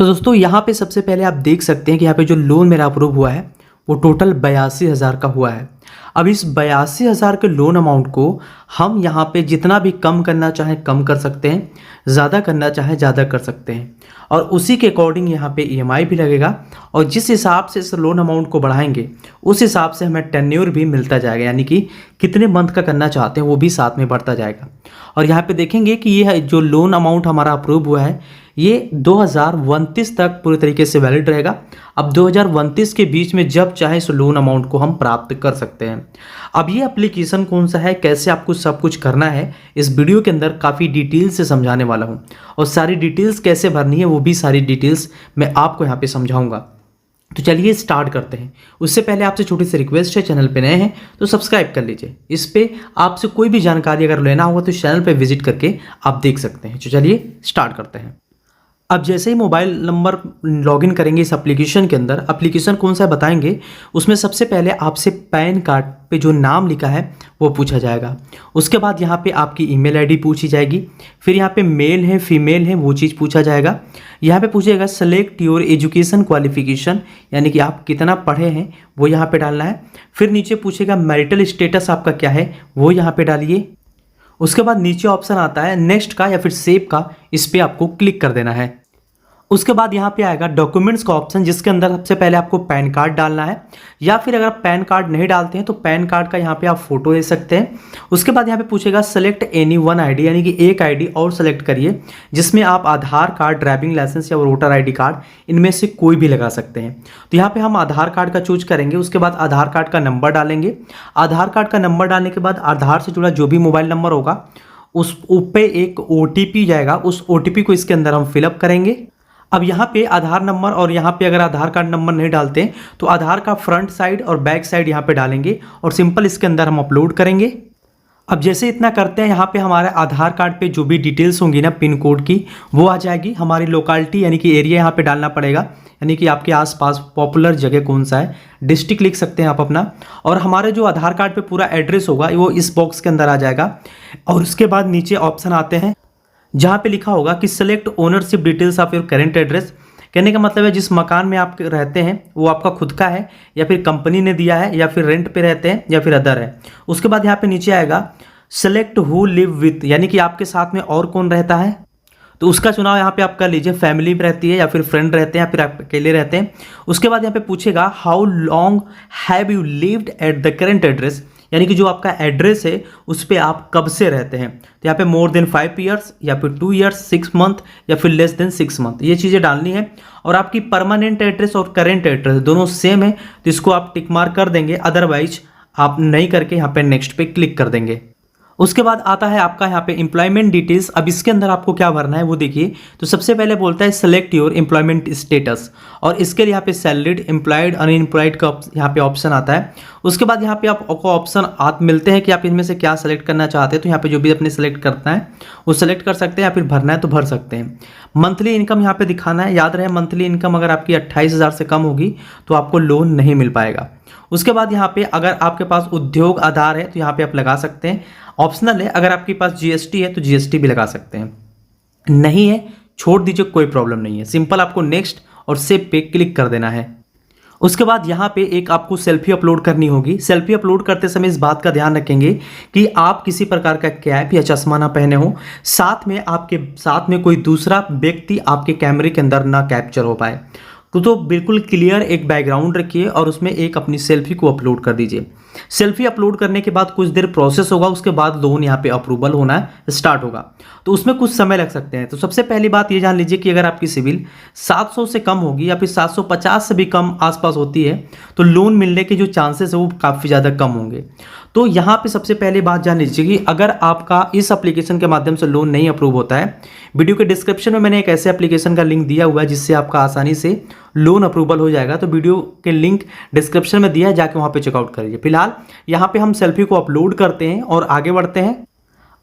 तो दोस्तों यहाँ पे सबसे पहले आप देख सकते हैं कि यहाँ पे जो लोन मेरा अप्रूव हुआ है वो टोटल 82,000 का हुआ है। अब इस 82,000 के लोन अमाउंट को हम यहाँ पे जितना भी कम करना चाहें कम कर सकते हैं, ज़्यादा करना चाहें ज़्यादा कर सकते हैं, और उसी के अकॉर्डिंग यहाँ पे ईएमआई भी लगेगा। और जिस हिसाब से इस लोन अमाउंट को बढ़ाएंगे उस हिसाब से हमें टेन्योर भी मिलता जाएगा, यानी कि कितने मंथ का करना चाहते हैं वो भी साथ में बढ़ता जाएगा। और यहाँ पे देखेंगे कि ये जो लोन अमाउंट हमारा अप्रूव हुआ है ये 2029 तक पूरी तरीके से वैलिड रहेगा। अब 2029 के बीच में जब चाहे इस लोन अमाउंट को हम प्राप्त कर सकते हैं। अब ये एप्लीकेशन कौन सा है, कैसे आपको सब कुछ करना है, इस वीडियो के अंदर काफ़ी डिटेल से समझाने वाला हूँ। और सारी डिटेल्स कैसे भरनी है वो भी सारी डिटेल्स मैं आपको यहाँ पे समझाऊंगा। तो चलिए स्टार्ट करते हैं। उससे पहले आपसे छोटी सी रिक्वेस्ट है, चैनल पे नए हैं तो सब्सक्राइब कर लीजिए। इस पे आपसे कोई भी जानकारी अगर लेना होगा तो चैनल पे विजिट करके आप देख सकते हैं। तो चलिए स्टार्ट करते हैं। अब जैसे ही मोबाइल नंबर लॉगिन करेंगे इस एप्लीकेशन के अंदर, एप्लीकेशन कौन सा बताएंगे, उसमें सबसे पहले आपसे पैन कार्ड पे जो नाम लिखा है वो पूछा जाएगा। उसके बाद यहाँ पे आपकी ईमेल आईडी पूछी जाएगी। फिर यहाँ पे मेल है फीमेल है वो चीज़ पूछा जाएगा। यहाँ पे पूछेगा सेलेक्ट योर एजुकेशन क्वालिफिकेशन, यानी कि आप कितना पढ़े हैं वो यहाँ पे डालना है। फिर नीचे पूछेगा मैरिटल स्टेटस आपका क्या है वो यहाँ पे डालिए। उसके बाद नीचे ऑप्शन आता है नेक्स्ट का या फिर सेव का, इस पर आपको क्लिक कर देना है। उसके बाद यहाँ पे आएगा डॉक्यूमेंट्स का ऑप्शन, जिसके अंदर सबसे पहले आपको पैन कार्ड डालना है, या फिर अगर पैन कार्ड नहीं डालते हैं तो पैन कार्ड का यहाँ पे आप फोटो ले सकते हैं। उसके बाद यहाँ पे पूछेगा सेलेक्ट एनी वन आईडी, यानी कि एक आईडी और सेलेक्ट करिए जिसमें आप आधार कार्ड, ड्राइविंग लाइसेंस या वोटर आईडी कार्ड इनमें से कोई भी लगा सकते हैं। तो यहाँ पे हम आधार कार्ड का चूज करेंगे। उसके बाद आधार कार्ड का नंबर डालेंगे। आधार कार्ड का नंबर डालने के बाद आधार से जुड़ा जो भी मोबाइल नंबर होगा उस पे एक OTP जाएगा, उस OTP को इसके अंदर हम फिलअप करेंगे। अब यहाँ पे आधार नंबर और यहाँ पे अगर आधार कार्ड नंबर नहीं डालते हैं तो आधार का फ्रंट साइड और बैक साइड यहाँ पे डालेंगे और सिंपल इसके अंदर हम अपलोड करेंगे। अब जैसे इतना करते हैं यहाँ पे हमारे आधार कार्ड पे जो भी डिटेल्स होंगी ना पिन कोड की वो आ जाएगी। हमारी लोकेलिटी यानी कि एरिया यहाँ पे डालना पड़ेगा, यानी कि आपके आसपास पॉपुलर जगह कौन सा है, डिस्ट्रिक्ट लिख सकते हैं आप अपना। और हमारे जो आधार कार्ड पे पूरा एड्रेस होगा वो इस बॉक्स के अंदर आ जाएगा। और उसके बाद नीचे ऑप्शन आते हैं जहाँ पे लिखा होगा कि select ownership details of your current address. कहने का मतलब है जिस मकान में आप रहते हैं वो आपका खुद का है या फिर कंपनी ने दिया है या फिर रेंट पे रहते हैं या फिर अदर है। उसके बाद यहाँ पे नीचे आएगा सेलेक्ट हु लिव विथ, यानी कि आपके साथ में और कौन रहता है, तो उसका चुनाव यहाँ पे आप कर लीजिए। फैमिली में रहती है या फिर फ्रेंड रहते हैं या फिर आप अकेले रहते हैं। उसके बाद यहाँ पे पूछेगा how long have you lived at the current address, यानी कि जो आपका एड्रेस है उस पर आप कब से रहते हैं। तो यहाँ पे मोर देन 5 ईयर्स या फिर 2 ईयर्स, 6 मंथ या फिर लेस देन 6 मंथ, ये चीज़ें डालनी है। और आपकी परमानेंट एड्रेस और करेंट एड्रेस दोनों सेम है तो इसको आप टिक मार्क कर देंगे, अदरवाइज आप नहीं करके यहाँ पे नेक्स्ट पे क्लिक कर देंगे। उसके बाद आता है आपका यहाँ पे एम्प्लॉयमेंट डिटेल्स। अब इसके अंदर आपको क्या भरना है वो देखिए। तो सबसे पहले बोलता है सेलेक्ट योर एम्प्लॉयमेंट स्टेटस, और इसके लिए यहाँ पे सैलरीड, एम्प्लॉयड, अनएम्प्लॉयड का यहाँ पे ऑप्शन आता है। उसके बाद यहाँ पे आपको ऑप्शन मिलते हैं कि आप इनमें से क्या सेलेक्ट करना चाहते हैं। तो यहाँ पे जो भी अपने सेलेक्ट करना है वो सेलेक्ट कर सकते हैं या फिर भरना है तो भर सकते हैं। मंथली इनकम यहाँ पे दिखाना है। याद रहे मंथली इनकम अगर आपकी 28,000 से कम होगी तो आपको लोन नहीं मिल पाएगा। उसके बाद यहाँ पे अगर आपके पास उद्योग आधार है तो यहाँ पे आप लगा सकते हैं, ऑप्शनल है। अगर आपके पास GST है तो GST भी लगा सकते हैं, नहीं है छोड़ दीजिए, कोई प्रॉब्लम नहीं है। सिंपल आपको नेक्स्ट और सेव पे क्लिक कर देना है। उसके बाद यहाँ पे एक आपको सेल्फी अपलोड करनी होगी। सेल्फी अपलोड करते समय इस बात का ध्यान रखेंगे कि आप किसी प्रकार का कैप या चश्मा ना पहने हो, साथ में आपके साथ में कोई दूसरा व्यक्ति आपके कैमरे के अंदर ना कैप्चर हो पाए। तो बिल्कुल क्लियर एक बैकग्राउंड रखिए और उसमें एक अपनी सेल्फी को अपलोड कर दीजिए। सेल्फी अपलोड करने के बाद कुछ देर प्रोसेस होगा, उसके बाद लोन यहाँ पे अप्रूवल होना स्टार्ट होगा, तो उसमें कुछ समय लग सकते हैं। तो सबसे पहली बात ये जान लीजिए कि अगर आपकी सिविल 700 से कम होगी या फिर 750 से भी कम आसपास होती है तो लोन मिलने के जो चांसेस है वो काफ़ी ज़्यादा कम होंगे। तो यहाँ पे सबसे पहले बात जान लीजिए कि अगर आपका इस एप्लीकेशन के माध्यम से लोन नहीं अप्रूव होता है, वीडियो के डिस्क्रिप्शन में मैंने एक ऐसे एप्लीकेशन का लिंक दिया हुआ है जिससे आपका आसानी से लोन अप्रूवल हो जाएगा। तो वीडियो के लिंक डिस्क्रिप्शन में दिया है, जाके वहाँ पे चेकआउट करिए। फिलहाल यहाँ पे हम सेल्फी को अपलोड करते हैं और आगे बढ़ते हैं।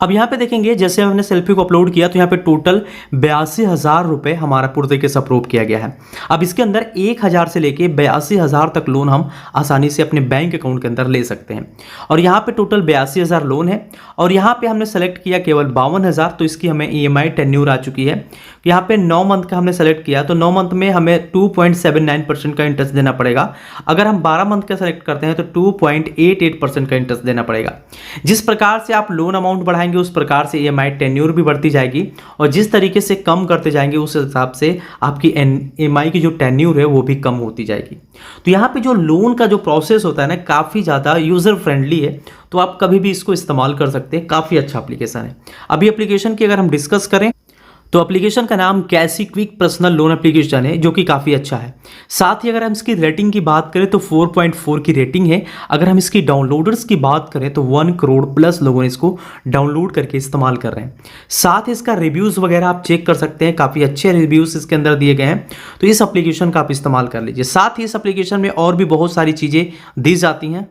अब यहाँ पे देखेंगे जैसे हमने सेल्फी को अपलोड किया तो यहाँ पे टोटल 82,000 रुपये हमारा पूरी तरीके से अप्रूव किया गया है। अब इसके अंदर 1,000 से लेके 82,000 तक लोन हम आसानी से अपने बैंक अकाउंट के अंदर ले सकते हैं। और यहाँ पे टोटल 82,000 लोन है और यहाँ पे हमने सेलेक्ट किया केवल 52,000, तो इसकी हमें EMI टेन्यूर आ चुकी है। यहाँ पे 9 मंथ का हमने सेलेक्ट किया तो 9 मंथ में हमें 2.79% का इंटरेस्ट देना पड़ेगा। अगर हम 12 मंथ का सेलेक्ट करते हैं तो 2.88% का इंटरेस्ट देना पड़ेगा। जिस प्रकार से आप लोन अमाउंट बढ़ाएंगे उस प्रकार से EMI टेन्योर भी बढ़ती जाएगी, और जिस तरीके से कम करते जाएंगे उस हिसाब से आपकी EMI की जो टेन्योर है वो भी कम होती जाएगी। तो यहाँ पे जो लोन का जो प्रोसेस होता है ना, काफ़ी ज़्यादा यूज़र फ्रेंडली है, तो आप कभी भी इसको इस्तेमाल कर सकते हैं। काफ़ी अच्छा एप्लीकेशन है। अभी एप्लीकेशन की अगर हम डिस्कस करें तो एप्लीकेशन का नाम कैसी क्विक पर्सनल लोन एप्लीकेशन है, जो कि काफ़ी अच्छा है। साथ ही अगर हम इसकी रेटिंग की बात करें तो 4.4 की रेटिंग है। अगर हम इसकी डाउनलोडर्स की बात करें तो 1 करोड़ प्लस लोगों ने इसको डाउनलोड करके इस्तेमाल कर रहे हैं। साथ ही इसका रिव्यूज़ वगैरह आप चेक कर सकते हैं, काफ़ी अच्छे रिव्यूज़ इसके अंदर दिए गए हैं। तो इस एप्लीकेशन का आप इस्तेमाल कर लीजिए। साथ ही इस एप्लीकेशन में और भी बहुत सारी चीज़ें दी जाती हैं,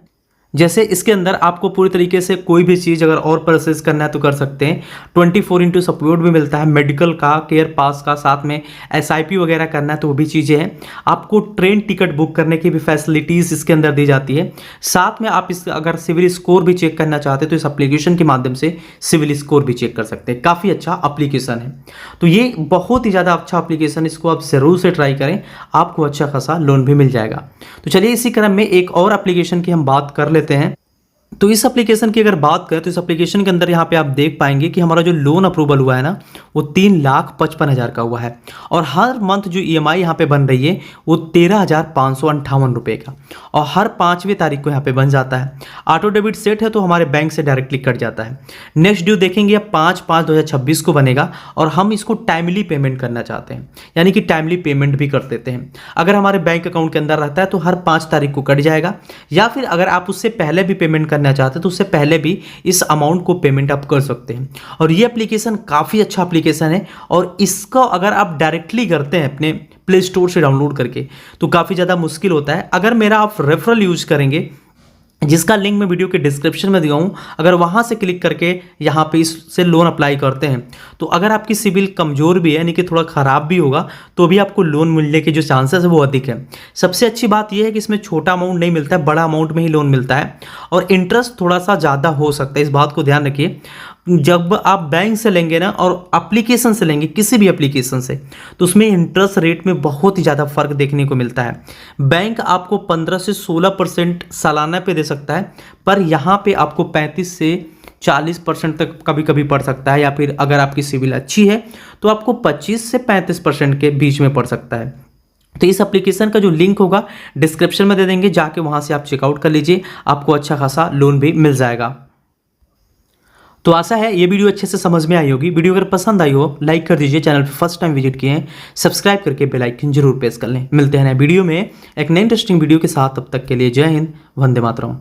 जैसे इसके अंदर आपको पूरी तरीके से कोई भी चीज़ अगर और प्रोसेस करना है तो कर सकते हैं। 24x सपोर्ट भी मिलता है, मेडिकल का, केयर पास का, साथ में SIP वगैरह करना है तो वो भी चीज़ें हैं। आपको ट्रेन टिकट बुक करने की भी फैसिलिटीज़ इसके अंदर दी जाती है। साथ में आप इस अगर सिविल स्कोर भी चेक करना चाहते हैं तो इस एप्लीकेशन के माध्यम से सिविल स्कोर भी चेक कर सकते हैं। काफ़ी अच्छा एप्लीकेशन है। तो ये बहुत ही ज़्यादा अच्छा एप्लीकेशन, इसको आप ज़रूर से ट्राई करें, आपको अच्छा खासा लोन भी मिल जाएगा। तो चलिए इसी क्रम में एक और एप्लीकेशन की हम बात कर लेते हैं। तो इस एप्लीकेशन की अगर बात करें तो इस एप्लीकेशन के अंदर यहाँ पे आप देख पाएंगे कि हमारा जो लोन अप्रूवल हुआ है ना वो 3,55,000 का हुआ है, और हर मंथ जो EMI यहाँ पे बन रही है वो 13,558 रुपये का, और हर 5वें तारीख को यहाँ पे बन जाता है। ऑटो डेबिट सेट है तो हमारे बैंक से डायरेक्टली कट जाता है। नेक्स्ट ड्यू देखेंगे अब 5/5/2026 को बनेगा, और हम इसको टाइमली पेमेंट करना चाहते हैं, यानी कि टाइमली पेमेंट भी कर देते हैं। अगर हमारे बैंक अकाउंट के अंदर रहता है तो हर 5 तारीख को कट जाएगा, या फिर अगर आप उससे पहले भी पेमेंट करना चाहते हैं तो उससे पहले भी इस अमाउंट को पेमेंट आप कर सकते हैं। और ये एप्लीकेशन काफ़ी अच्छा एप्लीकेशन है, और इसको अगर आप डायरेक्टली करते हैं अपने प्ले स्टोर से डाउनलोड करके तो काफ़ी ज़्यादा मुश्किल होता है। अगर मेरा आप रेफरल यूज करेंगे, जिसका लिंक मैं वीडियो के डिस्क्रिप्शन में दिया हूँ, अगर वहाँ से क्लिक करके यहाँ पे इससे लोन अप्लाई करते हैं तो अगर आपकी सिविल कमज़ोर भी है, यानी कि थोड़ा ख़राब भी होगा, तो भी आपको लोन मिलने के जो चांसेस है वो अधिक है। सबसे अच्छी बात यह है कि इसमें छोटा अमाउंट नहीं मिलता है, बड़ा अमाउंट में ही लोन मिलता है, और इंटरेस्ट थोड़ा सा ज़्यादा हो सकता है। इस बात को ध्यान रखिए, जब आप बैंक से लेंगे ना और एप्लीकेशन से लेंगे, किसी भी एप्लीकेशन से, तो उसमें इंटरेस्ट रेट में बहुत ही ज़्यादा फर्क देखने को मिलता है। बैंक आपको 15 से 16% सालाना पे दे सकता है, पर यहाँ पे आपको 35 से 40% तक कभी कभी पड़ सकता है, या फिर अगर आपकी सिविल अच्छी है तो आपको 25 से 35% के बीच में पड़ सकता है। तो इस एप्लीकेशन का जो लिंक होगा डिस्क्रिप्शन में दे देंगे, जाके वहाँ से आप चेकआउट कर लीजिए, आपको अच्छा खासा लोन भी मिल जाएगा। तो आशा है ये वीडियो अच्छे से समझ में आई होगी। वीडियो अगर पसंद आई हो लाइक कर दीजिए, चैनल पर फर्स्ट टाइम विजिट किए हैं सब्सक्राइब करके बेल आइकन जरूर प्रेस कर लें। मिलते हैं नए वीडियो में एक नई इंटरेस्टिंग वीडियो के साथ, तब तक के लिए जय हिंद, वंदे मातरम।